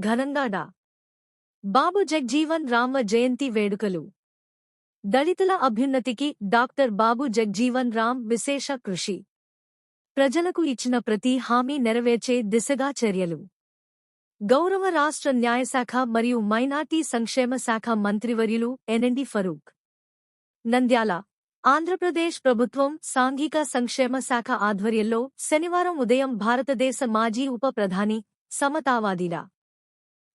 ఘనంగా డా. బాబు జగ్జీవన్ రామ జయంతి వేడుకలు. దళితుల అభ్యున్నతికి డాక్టర్ బాబు జగ్జీవన్ రామ్ విశేష కృషి. ప్రజలకు ఇచ్చిన ప్రతి హామీ నెరవేర్చే దిశగా చర్యలు. గౌరవ రాష్ట్ర న్యాయశాఖ మరియు మైనార్టీ సంక్షేమ శాఖ మంత్రివర్యులు ఎన్ఎండి ఫరూక్. నంద్యాల, ఆంధ్రప్రదేశ్ ప్రభుత్వం సాంఘిక సంక్షేమ శాఖ ఆధ్వర్యంలో శనివారం ఉదయం భారతదేశ మాజీ ఉప ప్రధాని, సమతావాదీల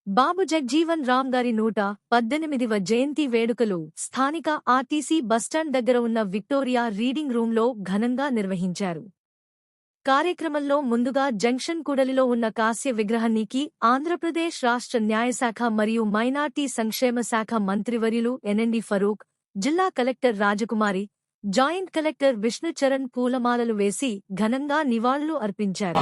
బాబు జగ్జీవన్ రామ్ గారి 118వ జయంతి వేడుకలు స్థానిక ఆర్టీసీ బస్టాండ్ దగ్గర ఉన్న విక్టోరియా రీడింగ్ రూంలో ఘనంగా నిర్వహించారు. కార్యక్రమంలో ముందుగా జంక్షన్ కూడలిలో ఉన్న కాస్య విగ్రహానికి ఆంధ్రప్రదేశ్ రాష్ట్ర న్యాయశాఖ మరియు మైనార్టీ సంక్షేమ శాఖ మంత్రివర్యులు ఎన్ఎండి ఫరూక్, జిల్లా కలెక్టర్ రాజకుమారి, జాయింట్ కలెక్టర్ విష్ణుచరణ్ పూలమాలలు వేసి ఘనంగా నివాళులు అర్పించారు.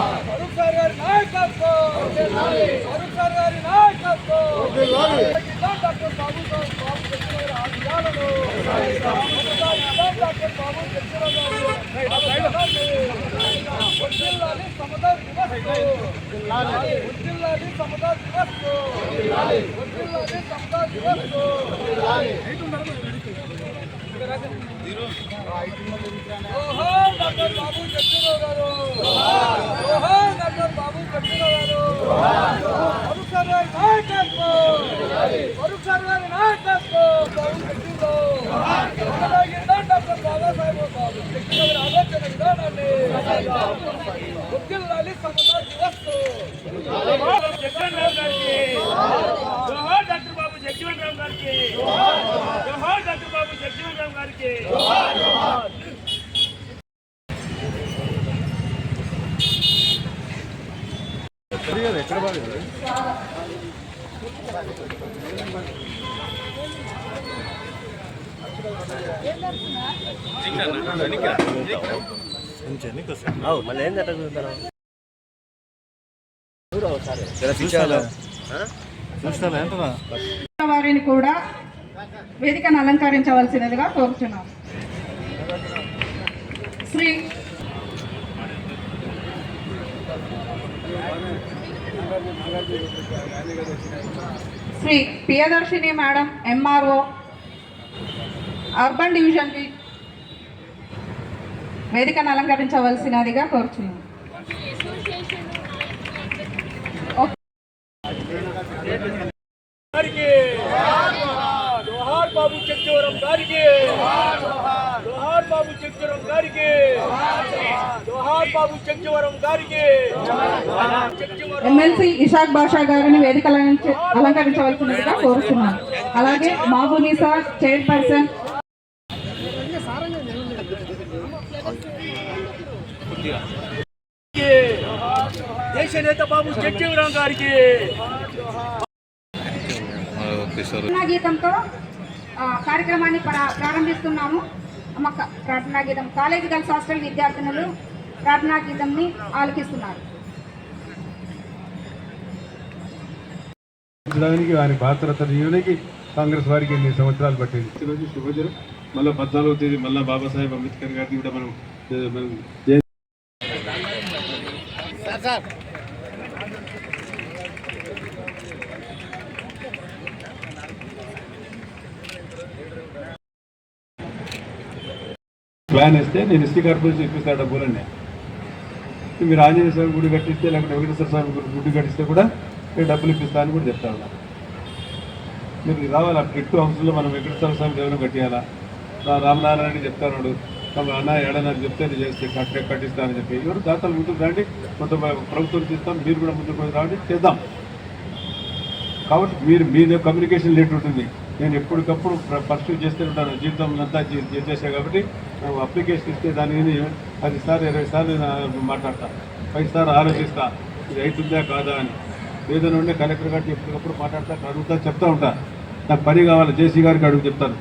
వారిని కూడా వేదికను అలంకరించవలసినదిగా కోరుతున్నాం. Shri Priyadarshini madam, MRO, urban division వేదికను అలంకరించవలసినదిగా కోరుతున్నాం. బాబు జగ్జీవన్ గారికి, జోహార్ బాబు జగ్జీవన్ గారికి, జోహార్ బాబు జగ్జీవన్ గారికి. ఎమ్మెల్సీ ఇషాక్ బాషా గారిని వేదిక అలంకరించవలసినదిగా కోరుతున్నాను. అలాగే మాబునిసా చైర్పర్సన్, దేశ నేత బాబు జగ్జీవన్ గారికి గీతంతో కార్యక్రమాన్ని ప్రారంభిస్తున్నాము. ప్రార్థనా గీతం కాలేజీ గర్ల్స్ హాస్టల్ విద్యార్థినులు ప్రార్థనా గీతంని ఆలకిస్తున్నారు. వారి భారత జీవనానికి కాంగ్రెస్ వారికి 8 సంవత్సరాలు పట్టింది. ఈరోజు శుభదినం. మళ్ళీ 14వ తేదీ మళ్ళీ బాబాసాహెబ్ అంబేద్కర్ గారిని కూడా మనం ప్లాన్ వేస్తే నేను ఎస్టీ కార్పొరేషన్ ఇప్పిస్తాను డబ్బులన్నీ. మీరు ఆంజనేయ స్వామి గుడి కట్టిస్తే, లేకపోతే వెంకటేశ్వర స్వామి గుడి కట్టిస్తే కూడా నేను డబ్బులు ఇప్పిస్తాను కూడా చెప్తా ఉన్నా. మీరు రావాలి. ఆ ట్రిక్ట్ హౌస్లో మనం వెంకటేశ్వర స్వామి దేవనం కట్టియాలా. రామనారాయణ చెప్తాడు, అన్న ఏడన్నారు చెప్తే నేను చేస్తే కట్టిస్తానని చెప్పి ఎవరు దాతలు ముందుకు రండి. కొంత ప్రభుత్వం తీస్తాం, మీరు కూడా ముందుకు రాండి, చేద్దాం. కాబట్టి మీదే కమ్యూనికేషన్ లేట్ ఉంటుంది. నేను ఎప్పటికప్పుడు ఫస్ట్ చేస్తూ ఉంటాను, జీవితం అంతా చేసా. కాబట్టి అప్లికేషన్ ఇస్తే దాని 10 సార్లు 20 సార్లు మాట్లాడతాను, 5 సార్లు ఆలోచిస్తా ఇది అవుతుందా కాదా అని. ఏదైనా ఉండే కలెక్టర్ గారికి ఎప్పటికప్పుడు మాట్లాడతా, అడుగుతా, చెప్తా ఉంటా. నాకు పని కావాలి, జేసీ గారికి అడుగు చెప్తాను.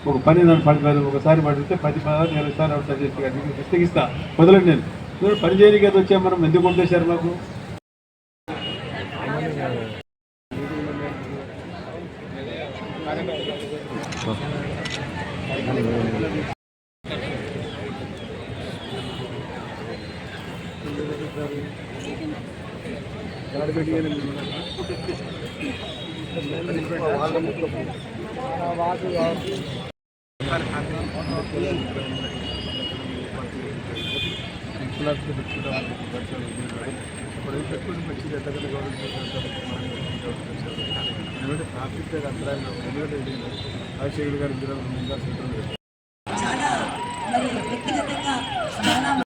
ఒక పని నన్ను ఒకసారి అడిగితే 10 సార్లు 20 సార్లు అడుగుతా, జేసీ గారికి ఇస్తా. మొదలండి నేను పని చేయడానికి అది వచ్చా, మనం ఎందుకు పంపేశారు మాకు? गाड़ी बैठी है ఎందుకంటే ట్రాఫిక్ అంతరాయం ఎందుకంటే రాజశేఖర్ గారి సెంటర్